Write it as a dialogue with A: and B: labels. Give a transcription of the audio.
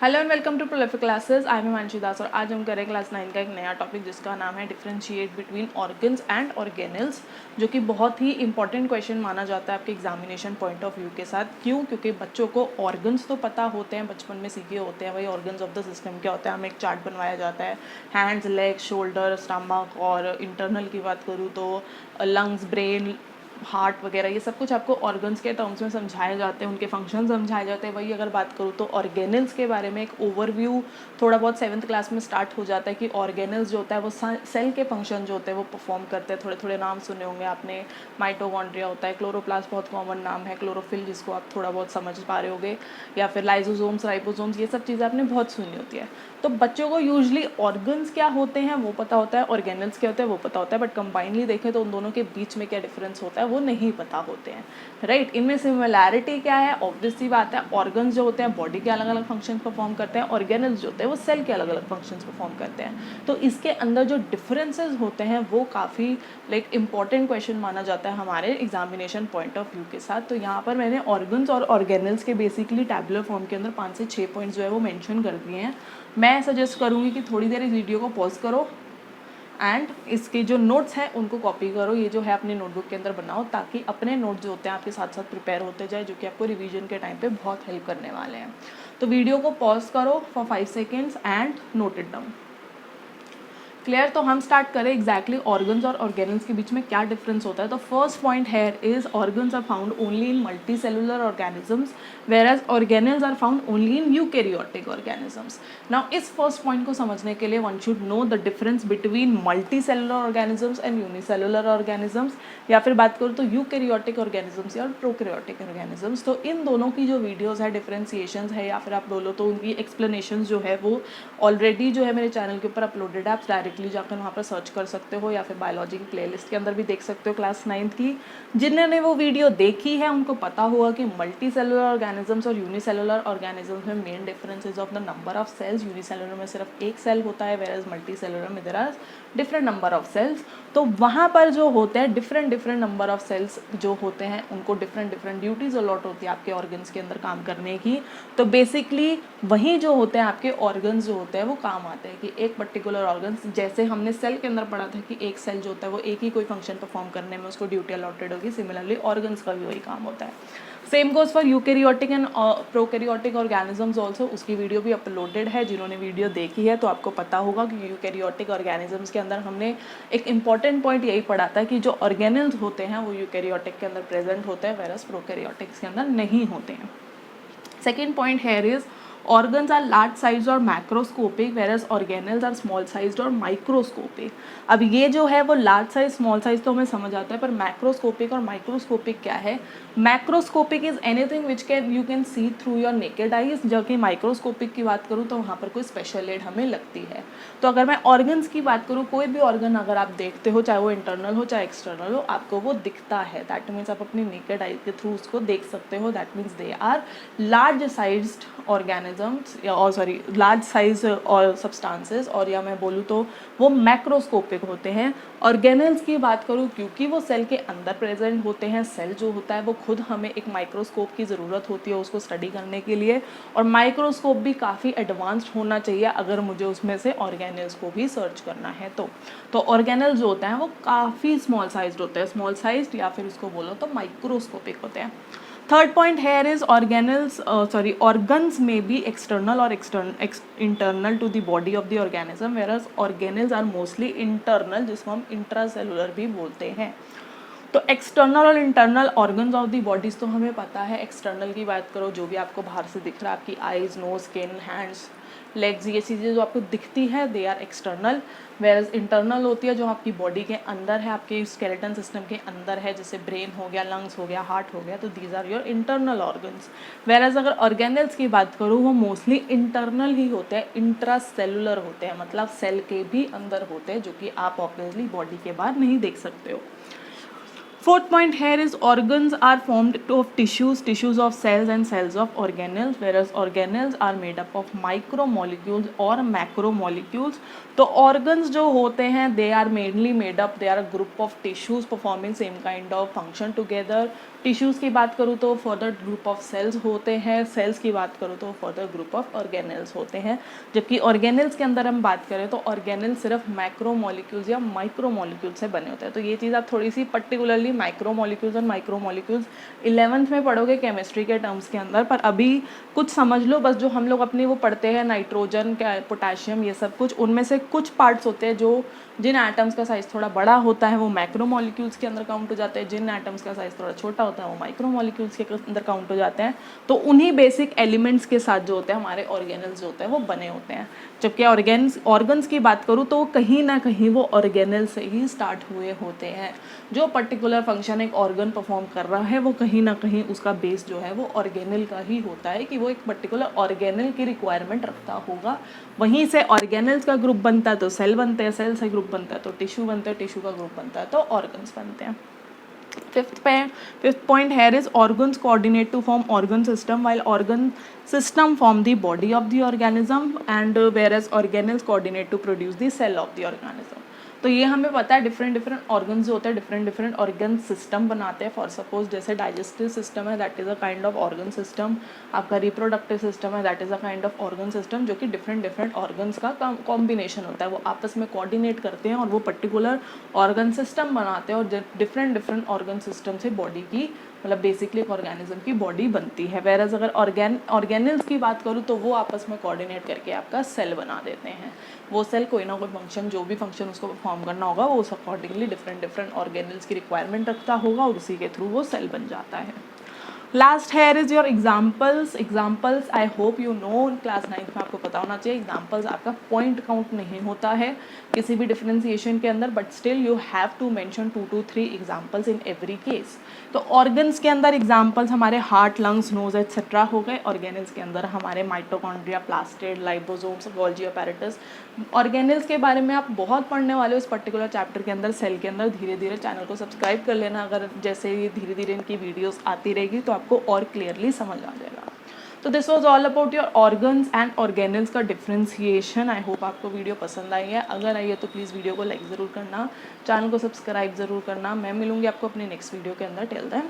A: Hello and welcome to prolific classes. I am Himanshi Das और आज हम करें क्लास 9 का एक नया टॉपिक जिसका नाम है differentiate between organs and organelles, जो कि बहुत ही इंपॉर्टेंट क्वेश्चन माना जाता है आपके एग्जामिनेशन पॉइंट ऑफ व्यू के साथ। क्यों? क्योंकि बच्चों को ऑर्गन्स तो पता होते हैं, बचपन में सीखे होते हैं, वही ऑर्गन्स ऑफ द सिस्टम क्या होता है, हमें एक चार्ट बनवाया जाता है, हैंड्स, लेग्स, शोल्डर, स्टमक, और इंटरनल की बात करूँ तो लंग्स, ब्रेन, हार्ट वगैरह, ये सब कुछ आपको ऑर्गन्स के टर्म्स में समझाए जाते हैं, उनके फंक्शन समझाए जाते हैं। वही अगर बात करूँ तो ऑर्गेनल्स के बारे में एक ओवरव्यू थोड़ा बहुत 7th क्लास में स्टार्ट हो जाता है कि ऑर्गेनल्स जो होता है वो सेल के फंक्शन जो होते हैं वो परफॉर्म करते हैं। थोड़े थोड़े नाम सुने होंगे आपने, माइटोकॉन्ड्रिया होता है, क्लोरोप्लास्ट बहुत कॉमन नाम है, क्लोरोफिल जिसको आप थोड़ा बहुत समझ पा रहे होगे, या फिर लाइजोसोम्स, राइबोसोम्स, ये सब चीज़ें आपने बहुत सुनी होती है। तो बच्चों को यूजली ऑर्गन्स क्या होते हैं वो पता होता है, ऑर्गेनल्स क्या होते हैं वो पता होता है, बट कंबाइनली देखें तो उन दोनों के बीच में क्या डिफरेंस होता है वो नहीं पता होते हैं, राइट। इनमें सिमिलैरिटी क्या है? ऑब्वियस सी बात है, ऑर्गन्स जो होते हैं बॉडी के अलग अलग फंक्शन परफॉर्म करते हैं, ऑर्गेनल्स जो होते हैं वो सेल के अलग अलग फंक्शंस परफॉर्म करते हैं। तो इसके अंदर जो डिफरेंसेस होते हैं वो काफ़ी इंपॉर्टेंट क्वेश्चन माना जाता है हमारे एग्जामिनेशन पॉइंट ऑफ व्यू के साथ। तो यहाँ पर मैंने ऑर्गन्स और ऑर्गेनल्स के बेसिकली टैबुलर फॉर्म के अंदर 5 से 6 पॉइंट्स जो है वो मेंशन कर दिए हैं। मैं सजेस्ट करूँगी कि थोड़ी देर इस वीडियो को पॉज करो एंड इसके जो नोट्स हैं उनको कॉपी करो, ये जो है अपनी नोटबुक के अंदर बनाओ, ताकि अपने नोट जो होते हैं आपके साथ साथ प्रिपेयर होते जाए, जो कि आपको रिवीजन के टाइम पे बहुत हेल्प करने वाले हैं। तो वीडियो को पॉज करो for 5 seconds and note it down. Clear? तो हम स्टार्ट करें एग्जैक्टली ऑर्गन्स और ऑर्गेनल्स के बीच में क्या डिफरेंस होता है। तो first point here is organs are found only in multi cellular organisms whereas organelles are found only in eukaryotic organisms. Now इस फर्स्ट पॉइंट को समझने के लिए one should know the difference between multi cellular organisms and unicellular organisms, या फिर बात करूँ तो यूकैरियोटिक ऑर्गेनिजम्स या प्रोकैरियोटिक ऑर्गेनिजम्स। तो इन दोनों की जो वीडियोज़ है, डिफरेंशिएशन है, या फिर आप बोलो तो उनकी एक्सप्लेनेशन जो है वो ऑलरेडी जो है मेरे चैनल के ऊपर अपलोडेड है। आप डायरेक्टली जाकर वहाँ पर सर्च कर सकते हो, या फिर बायोलॉजी की प्लेलिस्ट के अंदर भी देख सकते हो क्लास 9th की। जिन्होंने वो वीडियो देखी है उनको पता होगा कि मल्टी सेलुलर ऑर्गेनिजम्स और यूनिसेलुलर ऑर्गेनिजम्स में main difference is of the number of cells. Unicellular में सिर्फ एक सेल होता है, वेयर एज मल्टी सेलुलर में there are different number of cells. तो वहाँ पर जो होते हैं डिफरेंट नंबर ऑफ सेल्स जो होते हैं उनको डिफरेंट ड्यूटीज अलॉट होती है आपके ऑर्गन्स के अंदर काम करने की। तो बेसिकली वही जो होते हैं आपके ऑर्गन्स जो होते हैं वो काम आते हैं कि एक पर्टिकुलर ऑर्गन्स, जैसे हमने सेल के अंदर पढ़ा था कि एक सेल जो होता है वो एक ही कोई फंक्शन परफॉर्म करने में उसको ड्यूटी अलॉटेड होगी, सिमिलरली ऑर्गन्स का भी वही काम होता है। Same goes for eukaryotic and prokaryotic organisms also. उसकी वीडियो भी अपलोडेड है, जिन्होंने वीडियो देखी है तो आपको पता होगा कि यूकैरियोटिक ऑर्गेनिजम्स के अंदर हमने एक इंपॉर्टेंट पॉइंट यही पढ़ा था कि जो ऑर्गेनल्स होते हैं वो यूकैरियोटिक के अंदर प्रेजेंट होते हैं, वेरस प्रोकैरियोटिक्स के अंदर नहीं होते हैं। Second point here is organs are large sized और macroscopic whereas organelles are small sized और microscopic। अब ये जो है वो लार्ज साइज स्मॉल साइज तो हमें समझ आता है, पर मैक्रोस्कोपिक और माइक्रोस्कोपिक क्या है? Macroscopic is anything which can you can see through your naked eyes, जबकि माइक्रोस्कोपिक की बात करूँ तो वहाँ पर कोई स्पेशल एड हमें लगती है। तो अगर मैं ऑर्गन्स की बात करूँ, कोई भी ऑर्गन अगर आप देखते हो, चाहे वो इंटरनल हो चाहे एक्सटर्नल हो, आपको वो दिखता है, दैट मीन्स आप अपनी नेकेड आई के थ्रू उसको देख सकते हो, that means they are large sized organisms और लार्ज साइज और सब्सटेंसेस, और या मैं बोलूँ तो वो मैक्रोस्कोपिक होते हैं। ऑर्गेनल्स की बात करूँ क्योंकि वो सेल के अंदर प्रेजेंट होते हैं, सेल जो होता है वो खुद हमें एक माइक्रोस्कोप की ज़रूरत होती है उसको स्टडी करने के लिए, और माइक्रोस्कोप भी काफ़ी एडवांस्ड होना चाहिए अगर मुझे उसमें से ऑर्गेनल्स को भी सर्च करना है। तो ऑर्गेनल्स जो होते हैं वो काफ़ी स्मॉल साइज्ड होते हैं, स्मॉल साइज्ड या फिर उसको बोलो तो माइक्रोस्कोपिक होते हैं। Third point here is organs may be external or internal to the body of the organism, whereas organelles are mostly internal, जिसको हम इंट्रासेलुलर भी बोलते हैं। तो एक्सटर्नल और internal organs of the bodies तो हमें पता है। एक्सटर्नल की बात करो, जो भी आपको बाहर से दिख रहा है, आपकी eyes, nose, skin, hands, legs, ये चीज़ें जो आपको दिखती है they are external. Versus internal होती है जो आपकी बॉडी के अंदर है, आपके स्केलेटन सिस्टम के अंदर है, जैसे ब्रेन हो गया, लंग्स हो गया, हार्ट हो गया, तो these are your internal organs. Versus अगर ऑर्गेनल्स की बात करूँ वो मोस्टली इंटरनल ही होते हैं, इंट्रासेलुलर होते हैं, मतलब सेल के भी अंदर होते हैं, जो कि आप ऑब्वियसली बॉडी के बाहर नहीं देख सकते हो। Fourth point here is organs are formed of tissues of cells and cells of organelles, whereas organelles are made up of micromolecules और macromolecules. तो organs जो होते हैं they are mainly made up, they are a group of tissues performing same kind of function together. Tissues की बात करूँ तो further group of sales होते हैं, सेल्स की बात करूँ तो फर्दर ग्रुप ऑफ ऑर्गेनल्स होते हैं, जबकि ऑर्गेनल्स के अंदर हम बात करें तो ऑर्गेनल सिर्फ मैक्रो मॉलिक्यूल्स या माइक्रो मॉलिक्यूल्स से बने होते हैं। तो ये चीज़ आप थोड़ी सी पर्टिकुलरली माइक्रो मॉलिक्यूल्स और माइक्रो मॉलिक्यूल्स 11th में पढ़ोगे केमिस्ट्री के टर्म्स के अंदर, पर अभी कुछ समझ लो बस, जो हम लोग अपनी वो पढ़ते हैं नाइट्रोजन, पोटाशियम, ये सब कुछ, उनमें से कुछ पार्ट्स होते हैं जो जिन एटम्स का साइज़ थोड़ा बड़ा होता है वो मैक्रो मॉलिक्यूल्स के अंदर काउंट हो जाते हैं, जिन एटम्स का साइज़ थोड़ा छोटा होता है वो माइक्रो मॉलिक्यूल्स के अंदर काउंट हो जाते हैं। तो उन्हीं बेसिक एलिमेंट्स के साथ जो होते हैं हमारे ऑर्गेनल्स जो होते हैं वो बने होते हैं। जबकि ऑर्गन्स की बात करूँ तो कहीं ना कहीं वो ऑर्गेनल से ही स्टार्ट हुए होते हैं। जो पर्टिकुलर फंक्शन एक ऑर्गन परफॉर्म कर रहा है वो कहीं ना कहीं उसका बेस जो है वो ऑर्गेनल का ही होता है, कि वो एक पर्टिकुलर ऑर्गेनल की रिक्वायरमेंट रखता होगा। वहीं से ऑर्गेनल्स का ग्रुप बनता है तो सेल बनते हैं, सेल से ग्रुप बनता है तो टिश्यू बनते हैं, टिश्यू का ग्रुप बनता है तो ऑर्गन्स बनते हैं। Fifth point here is organs coordinate to form organ system, while organ system form the body of the organism, and whereas organelles coordinate to produce the cell of the organism. तो ये हमें पता है different organs जो होते हैं different organ system बनाते हैं। फॉर सपोज जैसे डाइजेस्टिव सिस्टम है, that is a kind of organ system. आपका रिप्रोडक्टिव सिस्टम है, that is a kind of organ system, जो कि डिफरेंट ऑर्गन्स का कॉम्बिनेशन होता है। वो आपस में कोऑर्डिनेट करते हैं और वो पर्टिकुलर ऑर्गन सिस्टम बनाते हैं, और डिफरेंट ऑर्गन सिस्टम से बॉडी की, मतलब बेसिकली एक ऑर्गेनिज्म की बॉडी बनती है। वेरएज अगर ऑर्गेनल्स की बात करूँ तो वो आपस में कोऑर्डिनेट करके आपका सेल बना देते हैं। वो सेल कोई ना कोई फंक्शन, जो भी फंक्शन उसको परफॉर्म करना होगा वो उस अकॉर्डिंगली डिफरेंट ऑर्गेनल्स की रिक्वायरमेंट रखता होगा और उसी के थ्रू वो सेल बन जाता है। Last here is your examples. I hope you know, class 9th में आपको पता होना चाहिए एग्जाम्पल्स आपका पॉइंट काउंट नहीं होता है किसी भी डिफरेंशिएशन के अंदर, but still you have to mention 2 to 3 examples in every case. तो ऑर्गन्स के अंदर एग्जाम्पल्स हमारे हार्ट, लंग्स, नोज एक्सेट्रा हो गए। ऑर्गेनल्स के अंदर हमारे mitochondria, plastid, liposomes, Golgi apparatus. Organelles के बारे में आप बहुत पढ़ने वाले हो इस पर्टिकुलर चैप्टर के अंदर, सेल के अंदर। धीरे धीरे चैनल को सब्सक्राइब कर लेना, अगर जैसे ये धीरे धीरे इनकी वीडियोस आती रहेगी तो आपको और क्लियरली समझ आ जाएगा। तो this was all about your organs and organelles का डिफ्रेंशिएशन। आई होप आपको वीडियो पसंद आई है। अगर आई है तो प्लीज़ वीडियो को लाइक ज़रूर करना, चैनल को सब्सक्राइब ज़रूर करना। मैं मिलूंगी आपको अपनी नेक्स्ट वीडियो के अंदर। Till then